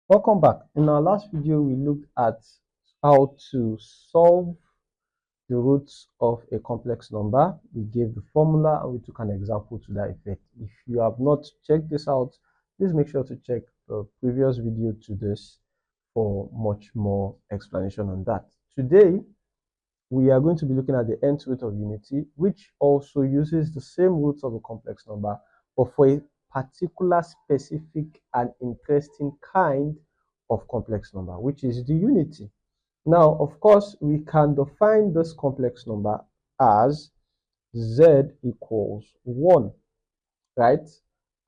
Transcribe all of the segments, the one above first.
Welcome back. In our last video, we looked at how to solve the roots of a complex number. We gave the formula and we took an example to that effect. If you have not checked this out, please make sure to check the previous video to this for much more explanation on that. Today, we are going to be looking at the nth root of unity, which also uses the same roots of a complex number, but for a particular, specific, and interesting kind of complex number, which is the unity. Now, of course, we can define this complex number as z equals 1, right,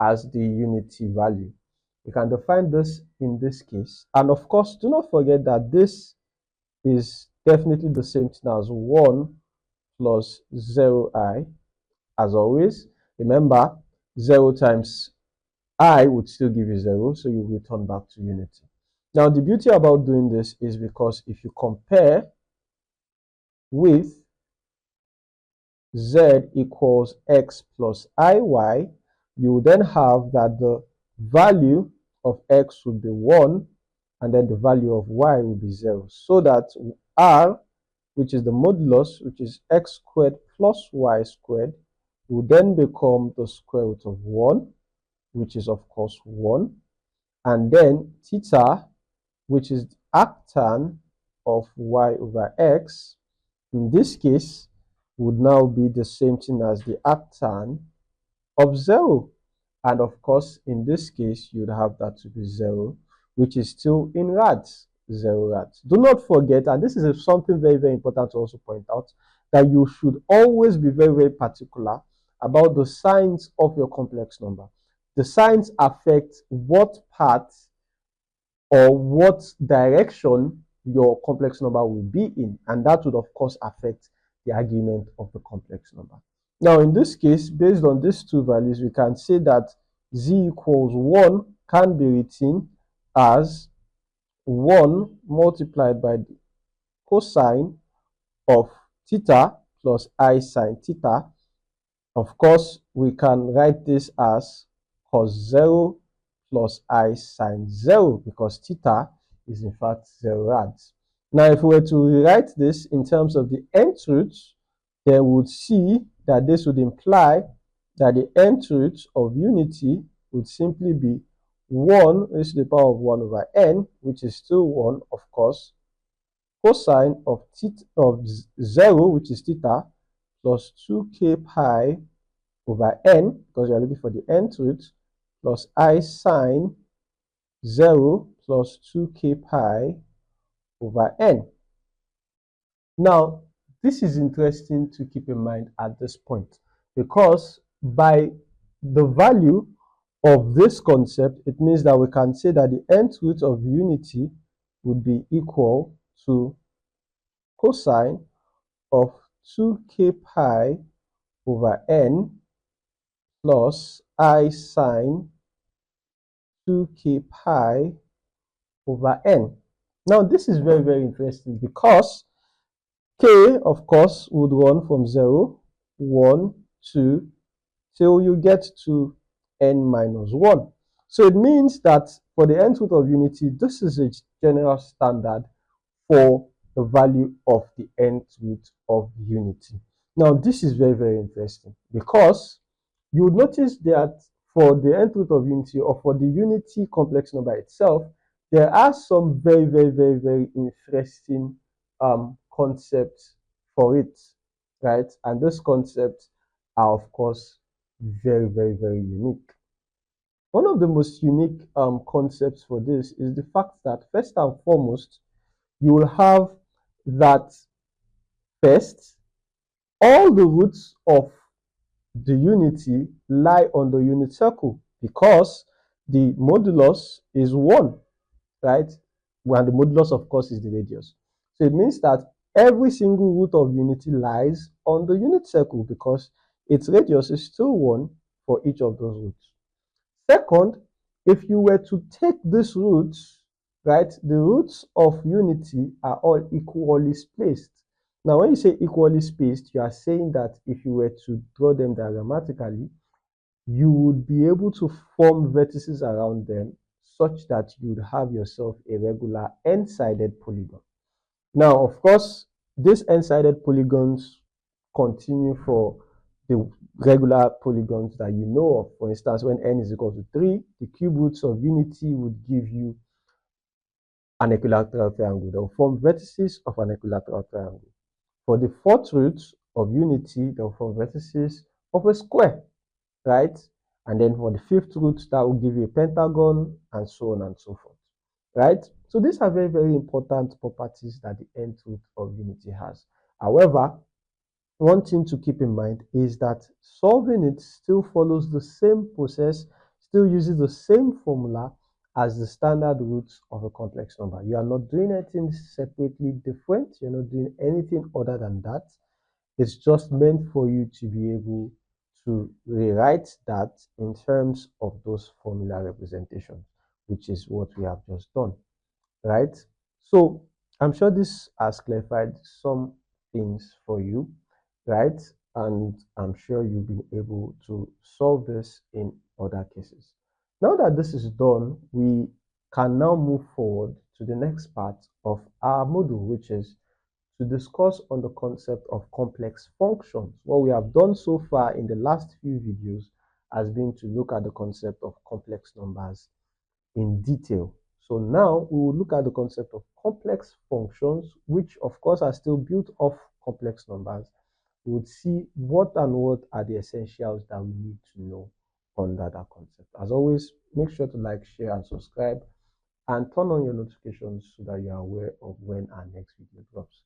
as the unity value. We can define this in this case. And of course, do not forget that this is definitely the same thing as 1 plus 0i. As always, remember, 0 times I would still give you 0, so you return back to unity. Now, the beauty about doing this is because if you compare with z equals x plus iy, you then have that the value of x would be 1, and then the value of y will be 0. So that r, which is the modulus, which is x squared plus y squared, will then become the square root of 1, which is of course 1. And then theta, which is the arctan of y over x, in this case, would now be the same thing as the arctan of 0. And of course, in this case, you'd have that to be 0, which is still in rads, 0 rads. Do not forget, and this is something very, very important to also point out, that you should always be very, very particular about the signs of your complex number. The signs affect what part or what direction your complex number will be in, and that would of course affect the argument of the complex number. Now, in this case, based on these two values, we can say that z equals 1 can be written as 1 multiplied by the cosine of theta plus I sine theta. Of course, we can write this as cos 0 plus I sine 0, because theta is in fact 0 rads. Now, if we were to rewrite this in terms of the nth root, then we would see that this would imply that the nth root of unity would simply be 1 raised to the power of 1 over n, which is still 1, of course, cosine of theta of 0, which is theta, plus 2k pi over n, because we are looking for the nth root, plus I sine 0 plus 2k pi over n. Now, this is interesting to keep in mind at this point, because by the value of this concept, it means that we can say that the nth root of unity would be equal to cosine of 2k pi over n plus I sine 2k pi over n. Now, this is very, very interesting because k, of course, would run from 0, 1, 2, till you get to n minus 1. So it means that for the nth root of unity, this is a general standard for the value of the nth root of unity. Now, this is very, very interesting because you would notice that for the nth root of unity, or for the unity complex number itself, there are some very, very, very, very interesting concepts for it, right? And those concepts are, of course, very, very, very unique. One of the most unique concepts for this is the fact that, first and foremost, you will have that first, all the roots of the unity lie on the unit circle, because the modulus is 1, right? Well, the modulus, of course, is the radius. So it means that every single root of unity lies on the unit circle, because its radius is still 1 for each of those roots. Second, if you were to take these roots, right, the roots of unity are all equally spaced. Now, when you say equally spaced, you are saying that if you were to draw them diagrammatically, you would be able to form vertices around them such that you would have yourself a regular n-sided polygon. Now, of course, these n-sided polygons continue for the regular polygons that you know of. For instance, when n is equal to 3, the cube roots of unity would give you an equilateral triangle. They will form vertices of an equilateral triangle. For the fourth root of unity, they will form vertices of a square, right? And then for the fifth root, that will give you a pentagon, and so on and so forth, right? So these are very, very important properties that the nth root of unity has. However, one thing to keep in mind is that solving it still follows the same process, still uses the same formula as the standard roots of a complex number. You are not doing anything separately different. You're not doing anything other than that. It's just meant for you to be able to rewrite that in terms of those formula representations, which is what we have just done, right? So I'm sure this has clarified some things for you, right? And I'm sure you'll be able to solve this in other cases. Now that this is done, we can now move forward to the next part of our module, which is to discuss on the concept of complex functions. What we have done so far in the last few videos has been to look at the concept of complex numbers in detail. So now we will look at the concept of complex functions, which of course are still built off complex numbers. We would see what and what are the essentials that we need to know under that concept. As always, make sure to like, share, and subscribe, and turn on your notifications so that you are aware of when our next video drops.